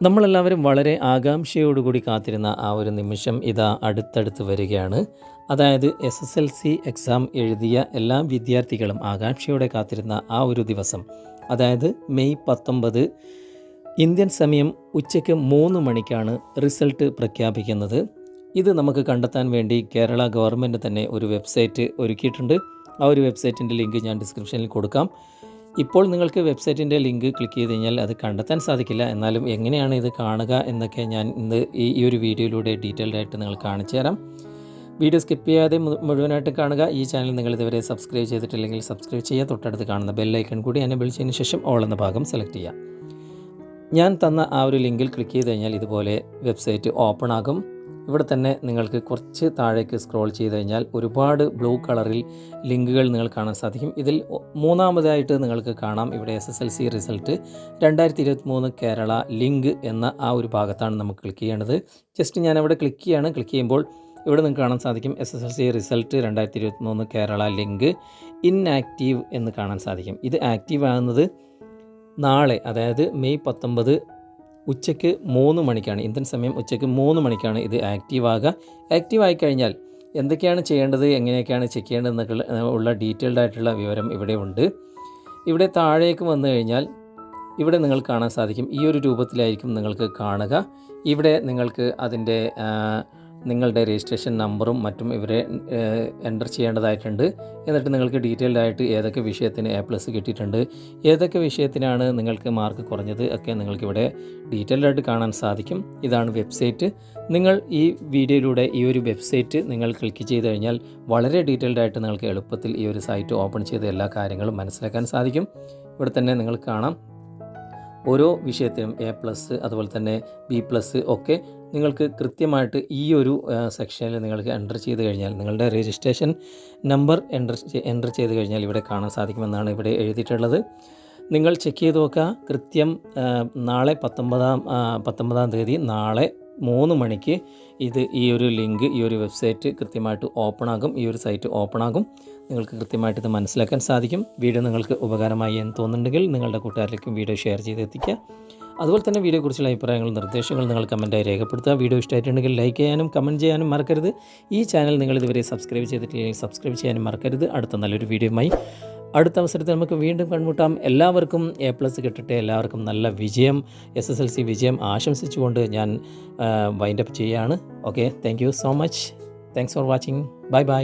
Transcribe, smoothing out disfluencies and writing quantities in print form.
നമ്മളെല്ലാവരും വളരെ ആകാംക്ഷയോടുകൂടി കാത്തിരുന്ന ആ ഒരു നിമിഷം ഇതാ അടുത്തടുത്ത് വരികയാണ്. അതായത് SSLC എക്സാം എഴുതിയ എല്ലാ വിദ്യാർത്ഥികളും ആകാംക്ഷയോടെ കാത്തിരുന്ന ആ ഒരു ദിവസം, അതായത് മെയ് 19 ഇന്ത്യൻ സമയം ഉച്ചയ്ക്ക് 3 മണിക്കാണ് റിസൾട്ട് പ്രഖ്യാപിക്കുന്നത്. ഇത് നമുക്ക് കണ്ടെത്താൻ വേണ്ടി കേരള ഗവൺമെൻറ് തന്നെ ഒരു വെബ്സൈറ്റ് ഒരുക്കിയിട്ടുണ്ട്. ആ ഒരു വെബ്സൈറ്റിൻ്റെ ലിങ്ക് ഞാൻ ഡിസ്ക്രിപ്ഷനിൽ കൊടുക്കാം. ഇപ്പോൾ നിങ്ങൾക്ക് വെബ്സൈറ്റിൻ്റെ ലിങ്ക് ക്ലിക്ക് ചെയ്ത് കഴിഞ്ഞാൽ അത് കണ്ടെത്താൻ സാധിക്കില്ല. എന്നാലും എങ്ങനെയാണ് ഇത് കാണുക എന്നൊക്കെ ഞാൻ ഇന്ന് ഈ ഒരു വീഡിയോയിലൂടെ ഡീറ്റെയിൽഡായിട്ട് നിങ്ങൾ കാണിച്ചു തരാം. വീഡിയോ സ്കിപ്പ് ചെയ്യാതെ മുഴുവനായിട്ട് കാണുക. ഈ ചാനൽ നിങ്ങൾ ഇതുവരെ സബ്സ്ക്രൈബ് ചെയ്തിട്ടില്ലെങ്കിൽ സബ്സ്ക്രൈബ് ചെയ്യുക. തൊട്ടടുത്ത് കാണുന്ന ബെല്ലൈക്കൺ കൂടി എനേബിൾ ചെയ്തതിന് ശേഷം ഓൾ എന്ന ഭാഗം സെലക്ട് ചെയ്യുക. ഞാൻ തന്ന ആ ഒരു ലിങ്കിൽ ക്ലിക്ക് ചെയ്ത് കഴിഞ്ഞാൽ ഇതുപോലെ വെബ്സൈറ്റ് ഓപ്പൺ ആകും. ഇവിടെ തന്നെ നിങ്ങൾക്ക് കുറച്ച് താഴേക്ക് സ്ക്രോൾ ചെയ്ത് കഴിഞ്ഞാൽ ഒരുപാട് ബ്ലൂ കളറിൽ ലിങ്കുകൾ നിങ്ങൾ കാണാൻ സാധിക്കും. ഇതിൽ മൂന്നാമതായിട്ട് നിങ്ങൾക്ക് കാണാം ഇവിടെ SSLC റിസൾട്ട് 2023 കേരള ലിങ്ക് എന്ന ആ ഒരു ഭാഗത്താണ് നമുക്ക് ക്ലിക്ക് ചെയ്യേണ്ടത്. ജസ്റ്റ് ഞാൻ അവിടെ ക്ലിക്ക് ചെയ്യാണ്. ക്ലിക്ക് ചെയ്യുമ്പോൾ ഇവിടെ നിങ്ങൾക്ക് കാണാൻ സാധിക്കും SSLC result 2023 Kerala link inactive എന്ന് കാണാൻ സാധിക്കും. ഇത് ആക്റ്റീവ് ആകുന്നത് നാളെ, അതായത് മെയ് 19 ഉച്ചയ്ക്ക് 3 മണിക്കാണ്, ഇന്ത്യൻ സമയം ഉച്ചയ്ക്ക് 3 മണിക്കാണ് ഇത് ആക്റ്റീവ് ആകുക. ആക്റ്റീവ് ആയിക്കഴിഞ്ഞാൽ എന്തൊക്കെയാണ് ചെയ്യേണ്ടത്, എങ്ങനെയൊക്കെയാണ് ചെക്ക് ചെയ്യേണ്ടതെന്നൊക്കെ ഉള്ള ഡീറ്റെയിൽഡ് ആയിട്ടുള്ള വിവരം ഇവിടെ ഉണ്ട്. ഇവിടെ താഴേക്ക് വന്നു കഴിഞ്ഞാൽ ഇവിടെ നിങ്ങൾ കാണാൻ സാധിക്കും. ഈ ഒരു രൂപത്തിലായിരിക്കും നിങ്ങൾക്ക് കാണുക. ഇവിടെ നിങ്ങൾക്ക് അതിൻ്റെ നിങ്ങളുടെ രജിസ്ട്രേഷൻ നമ്പറും മറ്റും ഇവരെ എൻ്റർ ചെയ്യേണ്ടതായിട്ടുണ്ട്. എന്നിട്ട് നിങ്ങൾക്ക് ഡീറ്റെയിൽഡ് ആയിട്ട് ഏതൊക്കെ വിഷയത്തിന് A+ കിട്ടിയിട്ടുണ്ട്, ഏതൊക്കെ വിഷയത്തിനാണ് നിങ്ങൾക്ക് മാർക്ക് കുറഞ്ഞത് ഒക്കെ നിങ്ങൾക്കിവിടെ ഡീറ്റെയിൽഡായിട്ട് കാണാൻ സാധിക്കും. ഇതാണ് വെബ്സൈറ്റ്. നിങ്ങൾ ഈ വീഡിയോയിലൂടെ ഈ ഒരു വെബ്സൈറ്റ് നിങ്ങൾ ക്ലിക്ക് ചെയ്ത് കഴിഞ്ഞാൽ വളരെ ഡീറ്റെയിൽഡായിട്ട് നിങ്ങൾക്ക് എളുപ്പത്തിൽ ഈ ഒരു സൈറ്റ് ഓപ്പൺ ചെയ്ത് എല്ലാ കാര്യങ്ങളും മനസ്സിലാക്കാൻ സാധിക്കും. ഇവിടെ തന്നെ നിങ്ങൾക്ക് കാണാം ഓരോ വിഷയത്തിനും A+, അതുപോലെ തന്നെ B+ ഒക്കെ നിങ്ങൾക്ക് കൃത്യമായിട്ട് ഈ ഒരു സെക്ഷനിൽ നിങ്ങൾക്ക് എൻ്റർ ചെയ്ത് കഴിഞ്ഞാൽ നിങ്ങളുടെ രജിസ്ട്രേഷൻ നമ്പർ എൻ്റർ ചെയ്ത് കഴിഞ്ഞാൽ ഇവിടെ കാണാൻ സാധിക്കുമെന്നാണ് ഇവിടെ എഴുതിയിട്ടുള്ളത്. നിങ്ങൾ ചെക്ക് ചെയ്ത് നോക്കുക. കൃത്യം നാളെ 19-ാം തീയതി നാളെ 3 മണിക്ക് ഈ ഒരു ലിങ്ക്, ഈ ഒരു വെബ്സൈറ്റ് കൃത്യമായിട്ട് ഓപ്പൺ ആകും. ഈ ഒരു സൈറ്റ് ഓപ്പൺ ആകും. നിങ്ങൾക്ക് കൃത്യമായിട്ട് ഇത് മനസ്സിലാക്കാൻ സാധിക്കും. വീഡിയോ നിങ്ങൾക്ക് ഉപകാരമായി എന്ന് തോന്നുന്നുണ്ടെങ്കിൽ നിങ്ങളുടെ കൂട്ടുകാരിലേക്കും വീഡിയോ ഷെയർ ചെയ്ത് എത്തിക്കുക. അതുപോലെ തന്നെ വീഡിയോയെക്കുറിച്ചുള്ള അഭിപ്രായങ്ങളും നിർദ്ദേശങ്ങളും നിങ്ങൾ കമൻറ്റായി രേഖപ്പെടുത്തുക. വീഡിയോ ഇഷ്ടമായിട്ടുണ്ടെങ്കിൽ ലൈക്ക് ചെയ്യാനും കമൻറ്റ് ചെയ്യാനും മറക്കരുത്. ഈ ചാനൽ നിങ്ങൾ ഇതുവരെ സബ്സ്ക്രൈബ് ചെയ്തിട്ടില്ലെങ്കിൽ സബ്സ്ക്രൈബ് ചെയ്യാനും മറക്കരുത്. അടുത്ത നല്ലൊരു വീഡിയോയുമായി അടുത്ത അവസരത്തിൽ നമുക്ക് വീണ്ടും കണ്ടുമുട്ടാം. എല്ലാവർക്കും A+ കിട്ടട്ടെ. എല്ലാവർക്കും നല്ല വിജയം, SSLC വിജയം ആശംസിച്ചുകൊണ്ട് ഞാൻ വൈൻഡപ്പ് ചെയ്യുകയാണ്. Okay, thank you so much. Thanks for watching. Bye bye.